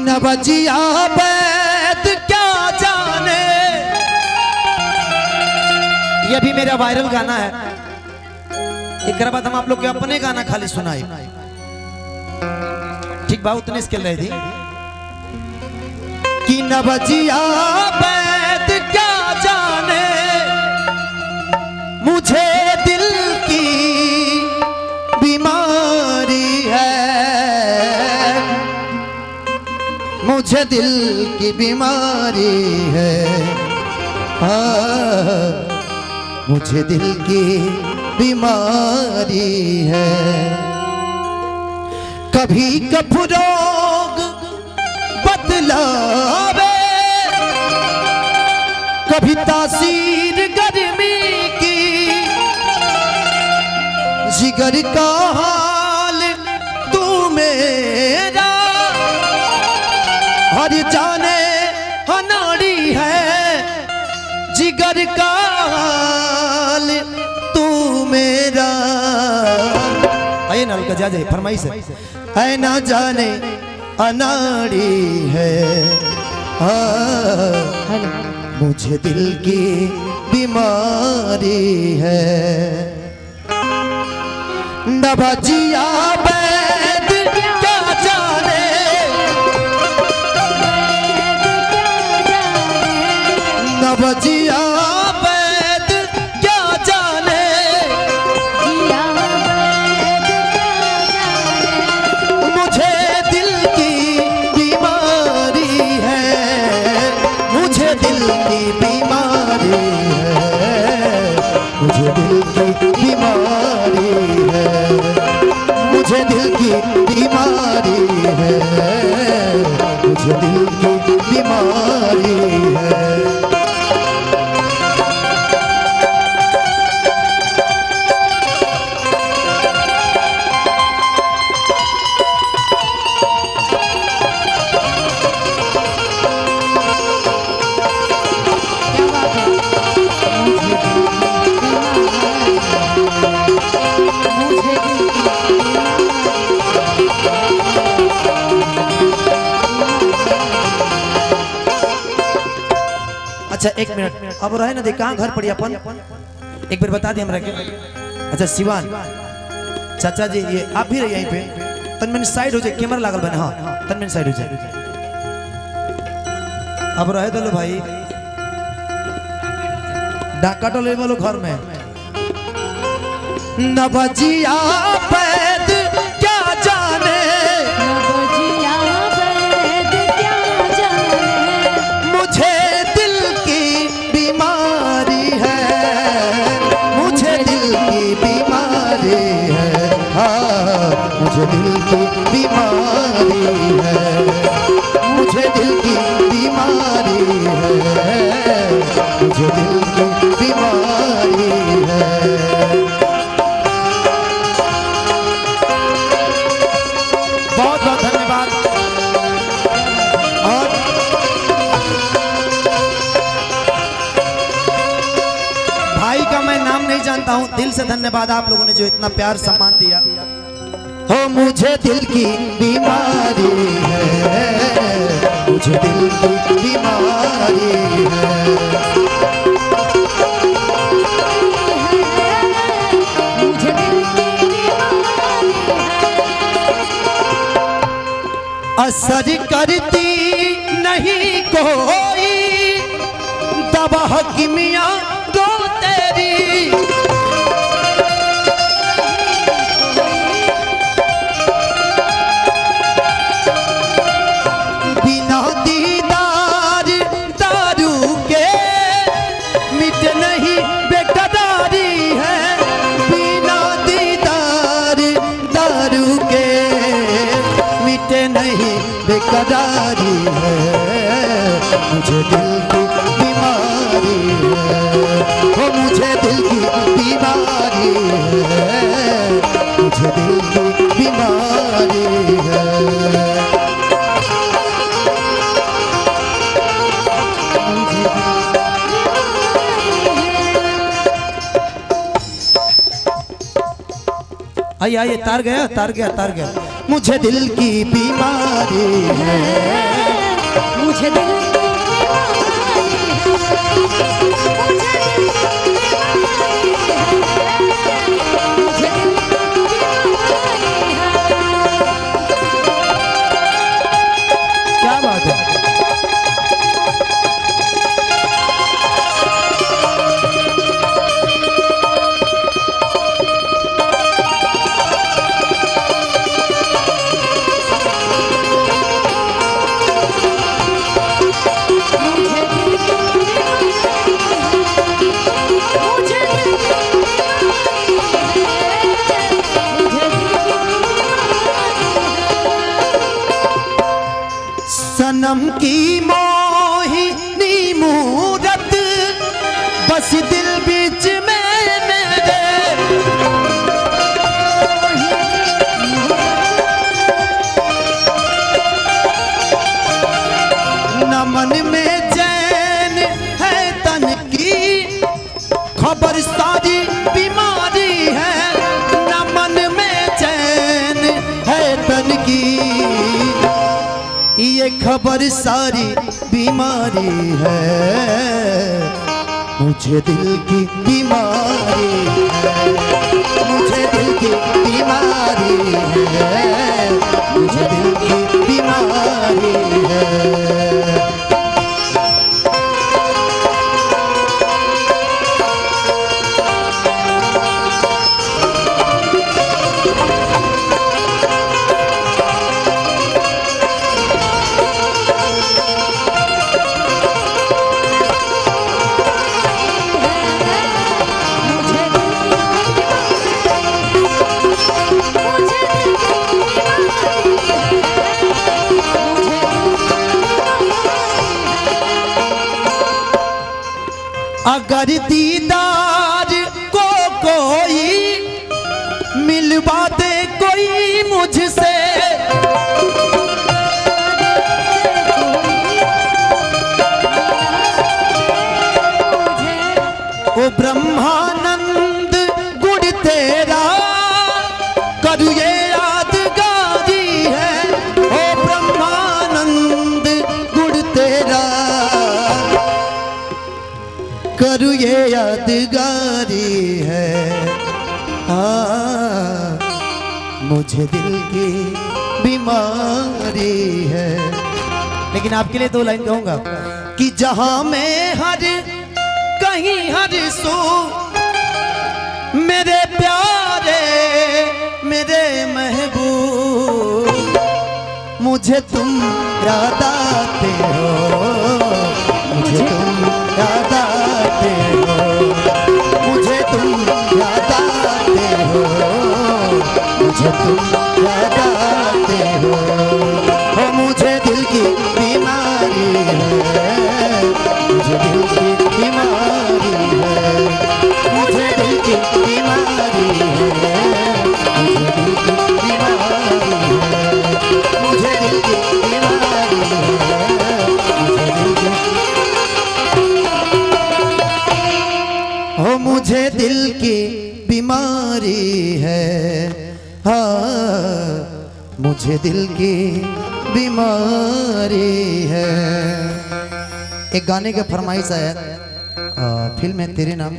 नबजिया बैद क्या जाने। ये भी मेरा वायरल गाना है। एक बाद हम आप लोग के अपने गाना खाली सुनाए, ठीक बा? उतने स्केल रहे थी कि नबजिया बैद क्या जाने, मुझे दिल की बीमारी है, मुझे दिल की बीमारी है, मुझे दिल की बीमारी है। कभी कफरोग बदलावे, कभी तासीर गर्मी की, जिगर का हाल तू मेरा हर जाने अनाड़ी है, जिगर का हाल तू मेरा। आइए ना हल्का जा जाए फरमाइश है ना जाने अनाड़ी है, मुझे दिल की बीमारी है। नबजिया बैद क्या जाने, नबजिया बैद क्या जाने, मुझे दिल की बीमारी है, मुझे दिल की बीमारी है, मुझे दिल की बीमारी है, मुझे दिल की बीमारी है, मुझे दिल की बीमारी है। अच्छा एक मिनट अब रहे ना, देख कहाँ घर पड़ी अपन, एक बार बता दिए हमरा के। अच्छा शिवान चाचा जी, ये आप भी रहिए यहीं पे, तन मैंने साइड हो जाए, कैमरा लागल बने, हाँ तन मैंने साइड हो जाए। अब रहे तो लो भाई, डाका तो ले बोलो घर में। नबजिया बैद क्या जाने, नबजिया बैद क्या जाने, मुझे दिल की बीमारी है, मुझे दिल की बीमारी है, मुझे दिल की बीमारी है, मुझे दिल की बीमारी है, मुझे दिल की बीमारी है। बहुत बहुत धन्यवाद। और भाई का मैं नाम नहीं जानता हूं, दिल से धन्यवाद आप लोगों ने जो इतना प्यार सम्मान दिया। हो मुझे दिल की बीमारी है, मुझे दिल की बीमारी है, मुझे दिल की बीमारी है। असर करती नहीं कोई दवा किमिया तो तेरी, बिना दीदार दारू के मिट नहीं बेकरारी है, बिना दीदार दारू के मिटे नहीं बेकरारी है, मुझे दिल की बीमारी है, वो मुझे दिल की बीमारी है, मुझे दिल की बीमारी है। आइए आइए, तार गया तार गया तार गया। मुझे दिल की बीमारी है, मुझे दिल की बीमारी है, मुझे दिल की बीमारी है, मुझे दिल की बीमारी है। क्या बात है। सनम की मोहिनी मूरत बस दिल बीच में मेरे, न मन में चैन है तन की खबर सारी बीमारी है, न मन में चैन है तन की ये खबर सारी बीमारी है, मुझे दिल की बीमारी है, मुझे दिल की बीमारी है, मुझे दिल की बीमारी है। अगर दीदार को कोई मिलवा दे कोई मुझसे, ओ ब्रह्मानंद गुण तेरा करू ये यादगारी है, ओ ब्रह्मानंद गुण तेरा करू ये यादगारी है। हाँ मुझे दिल की बीमारी है। लेकिन आपके लिए 2 लाइन कहूंगा कि जहां में हर कहीं हर सो मेरे प्यारे मेरे महबूब, मुझे तुम याद आते हो, मुझे तुम याद आते हो, मुझे तुम याद आते हो, मुझे तुम याद आते हो, मुझे दिल की बीमारी है, मुझे दिल की बीमारी है, मुझे दिल की बीमारी है, मुझे दिल की बीमारी है, मुझे दिल की बीमारी है, मुझे दिल की, हो मुझे दिल की बीमारी है। हाँ मुझे दिल की बीमारी है। एक गाने के फरमाइश है, फिल्म है तेरे नाम।